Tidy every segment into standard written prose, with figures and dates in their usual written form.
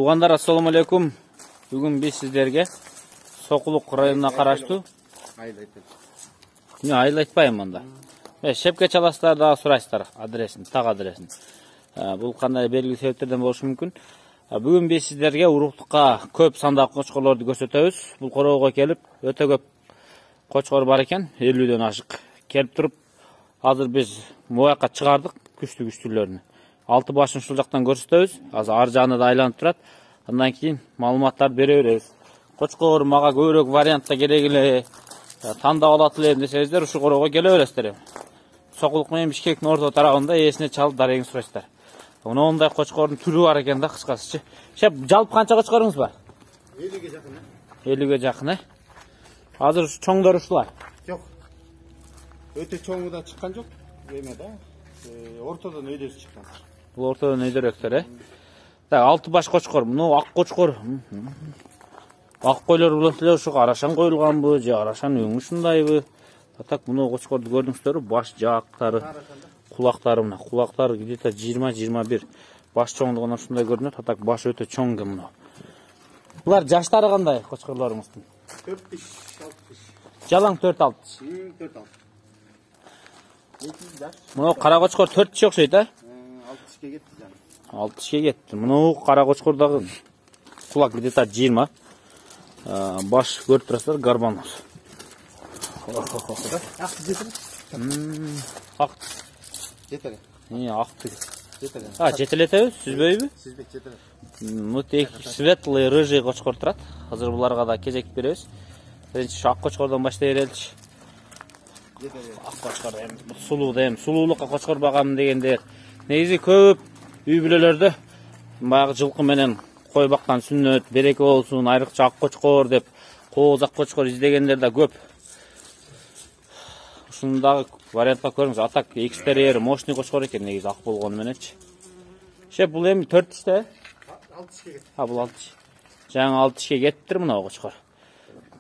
Туғандар, ассаламу алейкум. Бүгін біз сіздерге Соқұлық районына қарашту. Не, айлайтпайым мұнда. Шепке чаластардағы сұрайсыздар адресін, тақ адресін. Бұл қандай белгілі себептерден болушы мүмкін. Бүгін біз сіздерге урықтыққа көп сандақ қошқорларды көрсетеміз. Бұл қорауға келіп, өте көп қошқор бар екен, 50-ден ашық. Келіп тұрып, азыр біз мояққа шығардық күшті-күштілеріні. 6 башын шыл жақтан көрсетеміз. Азыр ар жағына да айланып тұрады. Ondan кейін малыматтар бере береміз. Қошқор маға көбірек вариантта керегілі таңдап алатылайым десеңіздер, ұшы қорауға келе бересіздер. Соқұлық мен Бішкектің орта тарағында есіне чалып дарегін сұрайсыздар. Ондай қошқордың түрі бар екен да, қысқасы. Шеп, жалпы қанша қошқорыңыз бар? 50-ге жақын. 50-ге жақын, Азыр чоңдар ұшылар? Жоқ. Өте чоңы да шыққан жоқ. Емеде. Ортадан өйдесі шыққан. Бұл ортадан өйдеректер, 6 баш қошқор. Мұны ақ қошқор. Ақ қойлар бұлатылар ұшық арашан қойылған бұ, же арашан өңі шындай бұ. Так, мұны қошқорды көрдіңіздер, баш жақтары, құлақтары мұна. Құлақтары где-то 20-21. Баш чоңдығына шындай көрінеді. Так, баш өте чоңғы мұна. Бұлар жаштары қандай қошқорларыңыздың? 4-5-6. Жалаң 4-6. 4-6. Мұны қара қошқор 4 оқшайды, 6-ге кетті жаңа. 6-ге кетті. Мұны қара қошқордағы құлақ где-то 20. Баш көріп тұрасыздар, гарбаноз. Ақты жетілі? Ақты. Жетілі. Ақты. Жетілі. Жетілетеуіз, сүзбей бі? Сүзбек жетілі. Мұны тек светлый, рыжий қошқор тұрады. Қазір бұларға да кезек береміз. Бірінші ақ қошқордан баштай берелдіш. Ақ қошқор дайым, сұлу дайым. Сұлулыққа қошқор бағамын дегендер. Негізі көп үй білелерді бағы жылқы менен қой бақтан сүннет, береке болсын, айрықша ақ қошқор деп, қоғыз ақ қошқор іздегендер де көп. Шындағы вариантқа көріңіз, атак экстерьері мощный қошқор екен, негізі ақ болғаны менетші. Шеп, бұл емі 4 іште? 6-ге кетті. Бұл 6 іште. Жаңа 6 ішке кеттір мұна қошқор.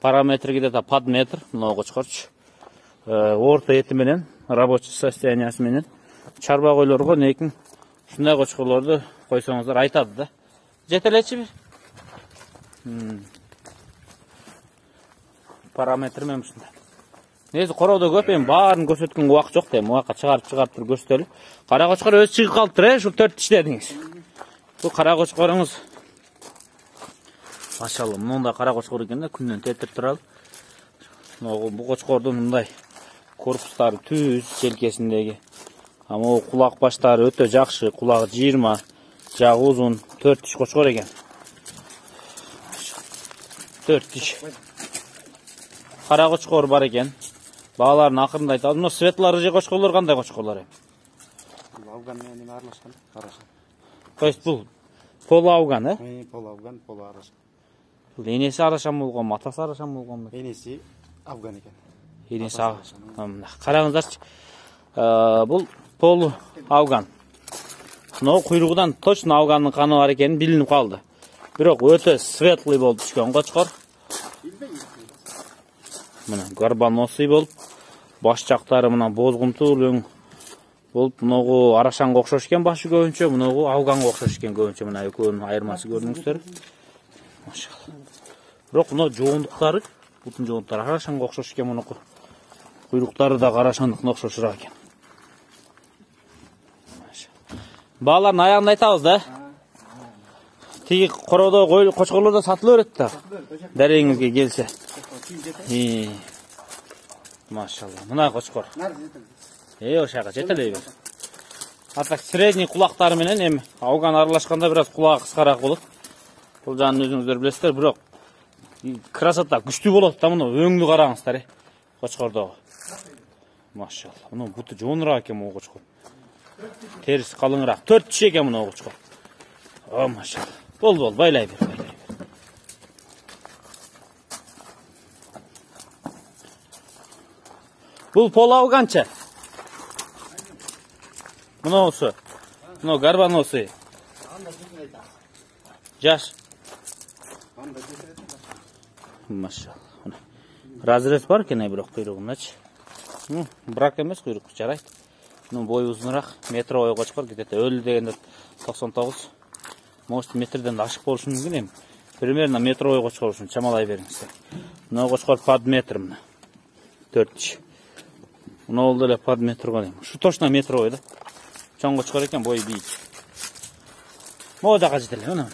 Параметр где-то под метр мұна қошқорчы. Орта еті менен, рабочий состояниясы менен. Чарба қойларға некін шындай қошқорларды қойсаңыздар айтады да. Жетелечі бір? Параметр мен мұшында. Несі қорауда көп, барын көрсеткен уақыт жоқ дейм. Уақыт шығарып тұр көрсетелі. Қара қошқор өз шығып қалып тұр, шыл 4 іштедіңіз. Бұл қара қошқорыңыз. Машалла, мұнда қара қошқор екен де күннен тетір тұрады. Бұл қошқордың мұндай корпустары түз желкесіндегі. Ама құлақ баштары өте жақшы, құлағы 20, жағы ұзын, 4 тіш қошқор екен. 4 тіш. Қара қошқор бар екен. Бағаларын ақырында айтады. Мұны светлары же қошқорлар қандай қошқорлар екен? Ауған мен араласқан, қарашан. То есть бұл полу ауған, Полу ауған, полу арашан. Бұл енесі арашан болған, матасы арашан болған. Енесі ауған екен. Енесі ауған. Қараңыздаршы. Бұл полу ауған. Мынау құйрығыдан точно ауғанның қаны бар екенін білініп қалды. Бірақ өте светлый болып түскен қошқор. Мына гарбаносы болып, баш жақтары мына бозғымтыл өң болып, мұнағы арашанға оқшаш екен башы көбінше, мұнағы ауғанға оқшаш екен көбінше, мына екеуінің айырмасы көрдіңіздер. Машалла. Бірақ мұнағы жоғындықтары, бұтын жоғындықтары арашанға оқшаш екен, мұнағы құйрықтары да арашандықына оқшашырақ екен. Балаларын аяғын айтауыз да? Теги қорауда қошқорларда сатылы өрет та? Дәреңізге келсе. Машалла. Мұна қошқор. Ошаға жетілей бер. Атақ средний құлақтары менен ауған аралашқанда біраз құлағы қысқарақ болып. Бұл жағын өзіңіздер білесіздер, бірақ красота күшті болады да, мұны өңді қараңыздар. Қошқордағы. Машалла. Мұны бұты жонырақ екен мұны қошқор. Терісі қалыңырақ. 4 тіш екен мұны қошқор. Машалла. Бол, байлай бер. Бұл полу ауғанша? Мұны осы. Мұны гарбаносы. Жаш. Машалла. Разрез бар екен, бірақ құйрығыначы. Бірақ емес құйрық жарайды. Бұның бойы ұзынырақ, метр ой қошқор кетеді. Өлі дегенде 99. Может метрден да ашык болушу мүмкүн эми. Примерно метровой кочкор ушун чамалай бериңиздер. Мына кочкор под метр мына. 4. Мына болду эле под метр го дейм. Ушу точно метровой да. Чоң кочкор экен, бою бийик. Могу жака жетеле, мына.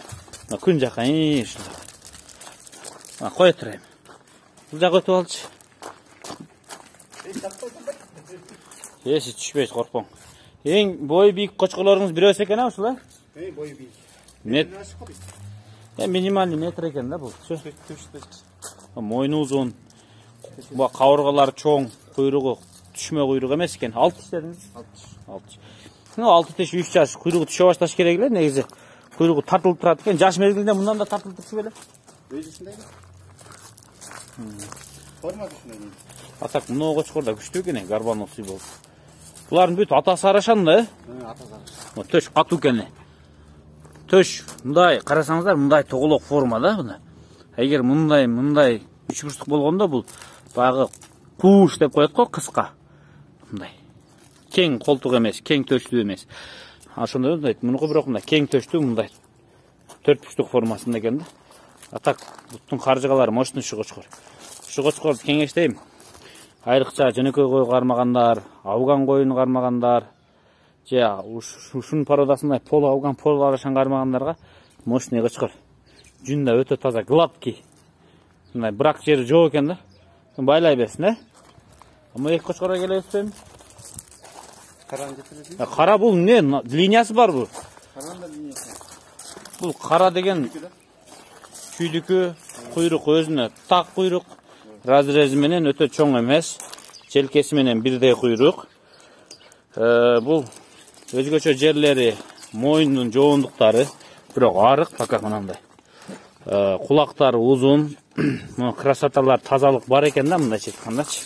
Мына күн жака, ушунда. Кое турайм. Бул жака өтүп алчы. Эси түшпөйт, коркпоң. Эң бою бийик кочкорлоруңуз бирөөсү экен а ушул, э? Бою бийик. Минимальный метр экен да бул. Мойну узун. Бу кабыргалары чоң, куйругу түшмө куйрук эмес экен. 6 тиш дедиңиз? 6 тиш. 6 тиш 3 жаш куйругу түшө башташ керек эле, негизи. Куйругу тартылып турат экен. Жаш мезгилде мындан да тартылып турчу беле? Өзү ушундай. Формасы ушундай. Атак мына кочкор да күчтүү экен, гарбаносый болуп. Булардын бүт атасы арашан да, э? Атасы арашан. Төш катуу экен. Төш мындай карасаңыздар, мындай тоголок форма да мына. Эгер мындай үч бурчтук болгондо бул баягы кууш деп коет го, кыска. Мындай. Кең колтук эмес, кең төштүү эмес. Ошондой мындай, мунуку бирок мындай кең төштүү, мындай 4 бурчтук формасында экен да. Атак буттун каржыгалары мощный ушу кочкор. Ушу кочкорду кеңештейм. Айрыкча жөнөкөй кой кармагандар, афган коюн кармагандар, же ушунун породасындай полу афган полу арашан кармагандарга мощный кочкор. Жүн да өтө таза, гладкий. Мындай брак жери жок экен да. Байлай берсин, э? Ама эки кочкорго келебизби? Кара бул эмне? Линиясы бар бул. Каранда линиясы. Бул кара деген чүйдүкү, куйрук өзүнө так куйрук. Разрези менен өтө чоң эмес. Желкеси менен бирдей куйрук. Бул өзгөчө жерлери, мойнунун жоондуктары бирок арык, пока мынандай. Кулактары узун. Мына красоталар, тазалык бар экен да, мындайча айткандачы.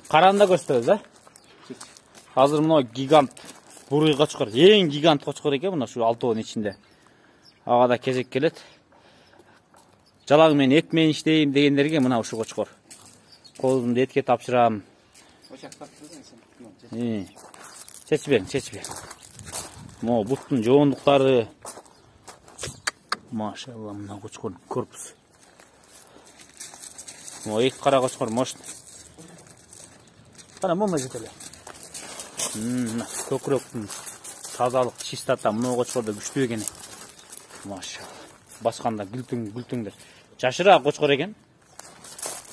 Каранда көрсөтөбүз, да? Азыр мына гигант буруй кочкор, эң гигант кочкор экен мына ушу 6 ичинде. Ага да кезек келет. Жалаң мен эт менен иштейм дегендерге мына ушу кочкор. Колумду этке тапшырам. Чечбең. Мо буттун жоондуктары. Машалла, мына кочкор корпус. Мо эки кара кочкор мощный. Кана мына жетеле. Көкүрөктүн тазалык, чистота мына кочкордо күчтүү экен. Машалла. Басканда гүлтүңдөр. Жашыраак кочкор экен.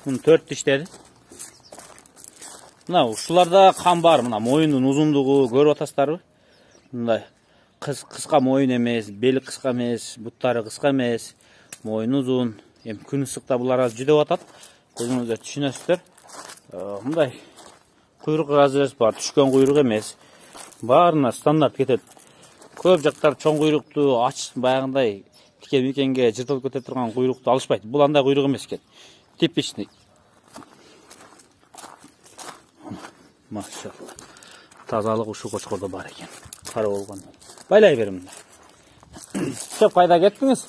Мун 4 тиш деди. Мына ушуларда кан бар, мына моюнун узундугу көрүп атасыздарбы? Мындай кыска моюн эмес, бели кыска эмес, буттары кыска эмес, моюну узун. Эми күн ысыкта булар аз жүдөп атат. Өзүңүздөр түшүнөсүздөр. Мындай куйрук разрез бар, түшкөн куйрук эмес. Баарына стандарт кетет. Көп жактар чоң куйрукту ач баягындай тике мекенге жыртылып кете турган куйрукту алышпайт. Бул андай куйрук эмес экен. Типичный. Машалла. Тазалык ушу кочкордо бар экен. Кара болгон. Байлай берим. Көп кайда кеттиңиз?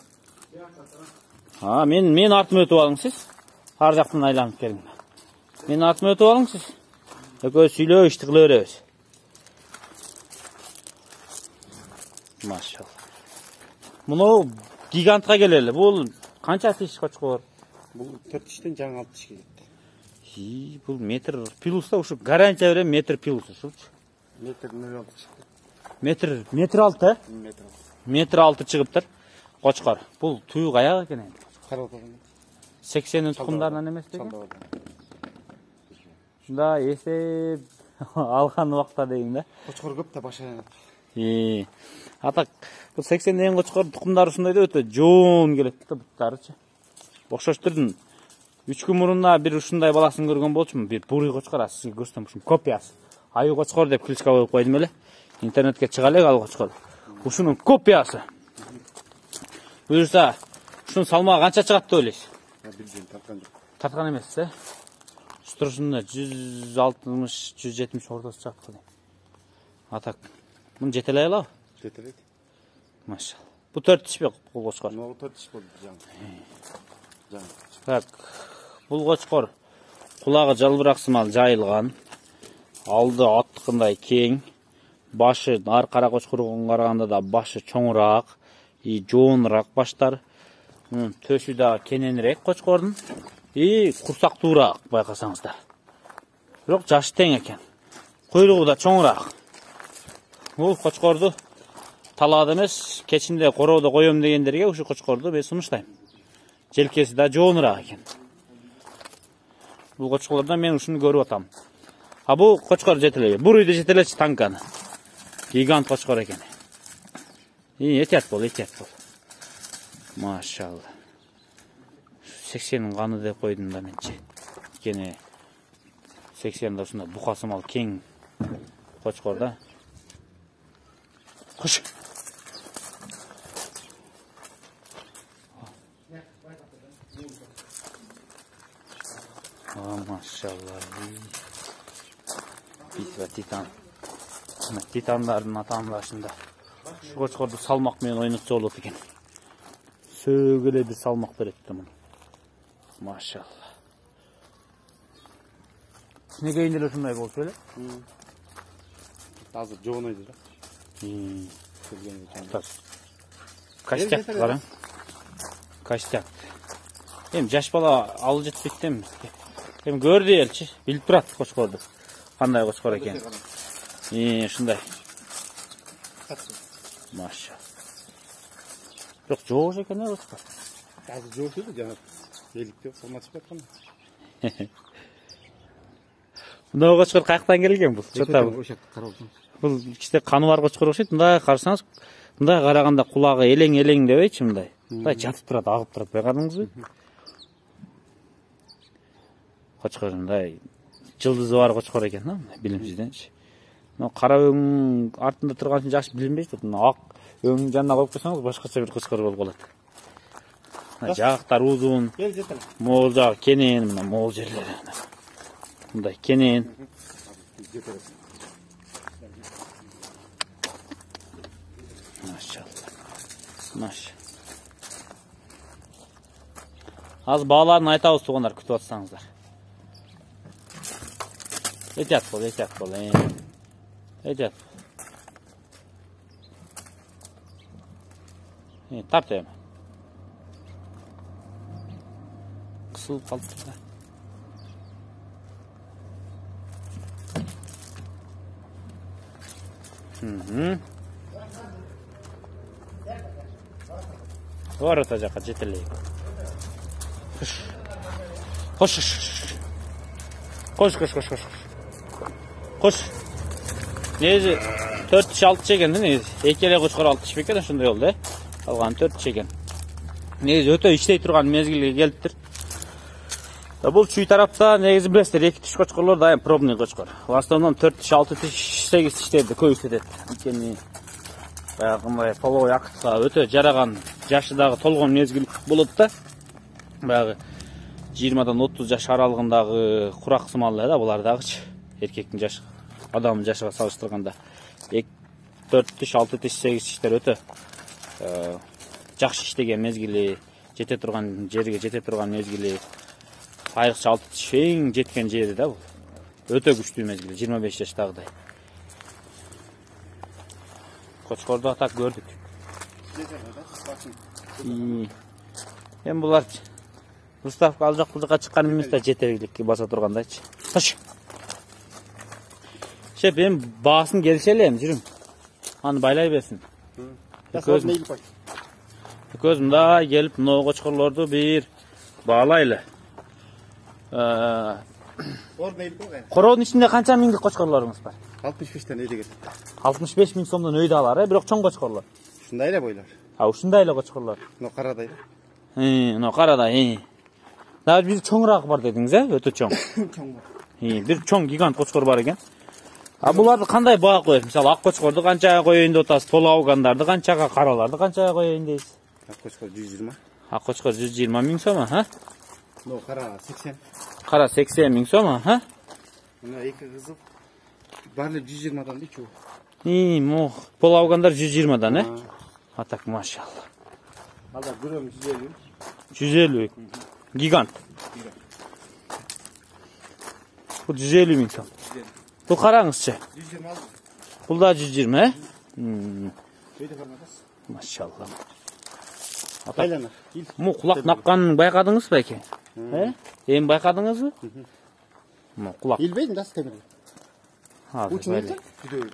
Мен артыма өтүп алыңыз сиз. Ар жактан айланып келиң. Мен артыма өтүп алыңыз сиз. Экөөбүз сүйлөп ишти кыла беребиз. Машалла. Муну гигантка келели. Бул канча тиш кочкор? Бул 4 тиштен жаңы 6 тишке кетти. Бул метр плюс да ушу гарантия берем, метр плюс ушулчу. Метр 0,6 чыкты. Метр 6, метр 6 чыгыптыр. Кочкор. Бул түйү каяк экен эми? Карабаган. 80 тукумдарынан эмес деген? Да, эсеп алган убакта дейм да. Кочкор көп да башайнат. Атак бул 80 деген кочкор тукумдары ушундай да өтө жоон келет да буттарычы. Окшоштурдун 3 күн мурунда бир ушундай баласын көргөн болчумун. Бир буруй кочкор, сизге көрсөтөм ушунун копиясы. Аю кочкор деп кличка коюп койдум эле. Интернетке чыга элек ал кочкор. Ушунун копиясы. Буюрса, ушунун салмагы канча чыгат деп ойлойсуз? Билбейм, тарткан жок. Тарткан эмес, э? Турушунда 160-170 ортосу чыгат го. Атак. Муну жете алабы? Жетелет. Машалла. Бу 4 тишпек бул кочкор. Бул 4 тиш болду жаңы. Так. Бул кочкор кулагы жалбырак сымал жайылган. Алды аттыкындай кең. Başı ар кара кочкорго караганда да başı чоңураак, жоонураак баштар. Төшү да кененирээк кочкордун. Курсактуураак байкасаңыздар. Бирок жашы тең экен. Куйругу да чоңураак. Бул кочкорду талаада эмес, кечинде короодо коем дегендерге ушу кочкорду мен сунуштайм. Желкеси да жоонураак экен. Бул кочкорлордон мен ушуну көрүп атам. Бул кочкор жетелеби. Бул үйдө жетелечи танканы. Гигант кочкор экен. Этият бол. Машалла. 80'nin kanı деп koydum da mençe. Gene 80'de ушундай букасымал кең кочкорда. Кош. Машалла. Битва титан. Титандардын атамлашында. Şu кочкорду салмак менен ойнотсо болот экен. Сөөгөлө бир салмак берет да муну. Maşallah. Ne geyindiler şunday bolsa öyle? Hazır joğunaydı da. Kaç taktı var? Kaç taktı? Hem jaş bala alıcıt bittim. Hem gördü elçi. Bilip durat koçkordu. Kanday koçkor eken. Şunday. Maşallah. Yok joğuş eken ne koçkor? Hazır joğuş değil canım. Еліктеп салма шығып жатқан. Мынау қошқор қаяқтан келген бұл? Бұл кіште қаны бар қошқор ұқсайды. Мындай қарасаңыз, мындай қарағанда құлағы елең-елең деп айтшы мындай. Мындай жатып тұрады, ағып тұрады. Байқадыңыз ба? Қошқор мындай жылдызы бар қошқор екен, білімсізденші. Қара өң артында тұрғансын жақсы білінбейді. Ақ өң жанына қойып қойсаңыз, башқаша бір қошқор болып қалады. Жақтар uzun, мол жағы кенен, мына мол жерлері. Мындай кенен. Машалла. Аз бағаларын айтабыз туғандар, күтіп атсаңыздар. Этият бол. Этият. Тарт ем. Kısılıp kaldı da. Var atacak aceteli. Koş. Koş. Neyse 4-6 çeken değil mi? Ekele koçkor 6 çeken şunday oldu. Algan 4 çeken. Neyse öte iştey turgan mezgilge geliptir. Бұл чүй тарапта негізі білесіздер, 2 түш қошқорлар дайым пробный қошқор. В основном 4 түш, 6 түш, 8 түштерді көйістеді. Өйткені баяғы половой ақытқа өте жараған жашыдағы толған мезгіл болып та. Баяғы 20-дан 30 жаш аралығындағы құрақ сымалы да бұлардағыш. Еркектің жашы, адамның жашыға салыштырғанда. 4 түш, 6 түш, 8 түштер өте жақсы іштеген мезгілі, жете тұрған жерге жете тұрған мезгілі. Айрықша 6 түш ең жеткен жері да бұл. Өте күшті мезгілі, 25 жаштағыдай. Қошқорды атақ көрдік. Мен бұлар Руставқа алжақ-құлжаққа шыққан еместі жетерлікке баса тұрғандайшы. Қош. Шеп, мен басын келшелем, жүрім. Аны байлай берсін. Көзімда келіп, мұны қошқорларды бір bağlayla. Қороудың ішінде қанша мыңдық қошқорларыңыз бар? 65-тен өйде кетті. 65 мың сомдан өйде алар, бірақ чоң қошқорлар. Ушундайлы бойлар. Ушундайлы қошқорлар. Мына қарадай. Мына қарадай. Дагы бир чоңураак бар дедиңиз, өтө чоң. Чоң бар. Бир чоң гигант қошқор бар екен. Буларды кандай баа коесуз? Мисалы ак қошқорду канчага коеюн деп атасыз, тола алгандарды канчага, караларды канчага коеюн дейсиз? Ак қошқор 120. Ак қошқор 120 мың сом, ха? No, қара 80. Қара 80 мың сом, ха? Мына эки кызыл барлы 120дан дейчү. Мо, тола алгандар 120дан, э? Атак, машалла. Алар көрөм 150. 150. Гигант. Бұл 150 мың сом. Бұл қараңызшы. Бұл да 120, е? Öyle kalmadas. Maşallah. Kaylana. Mu kulak nakkanını bayqadыңыз ба екен? Ең байқадыңыз ба? Mu kulak. İlbeyin de astemir. Hazır Uçun böyle. olacak. Gidiyor.